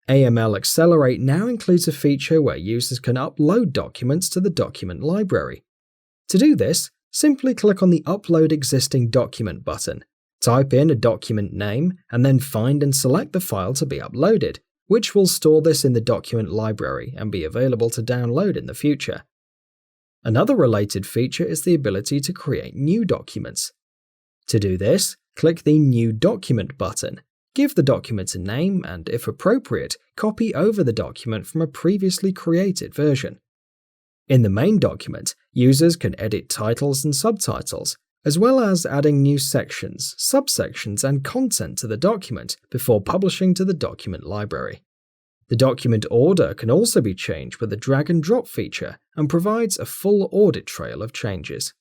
AML Accelerate now includes a feature where users can upload documents to the document library. To do this, simply click on the Upload Existing Document button, type in a document name, and then find and select the file to be uploaded, which will store this in the document library and be available to download in the future. Another related feature is the ability to create new documents. To do this, click the New Document button, give the document a name, and if appropriate, copy over the document from a previously created version. In the main document, users can edit titles and subtitles, as well as adding new sections, subsections, and content to the document before publishing to the document library. The document order can also be changed with the drag and drop feature and provides a full audit trail of changes.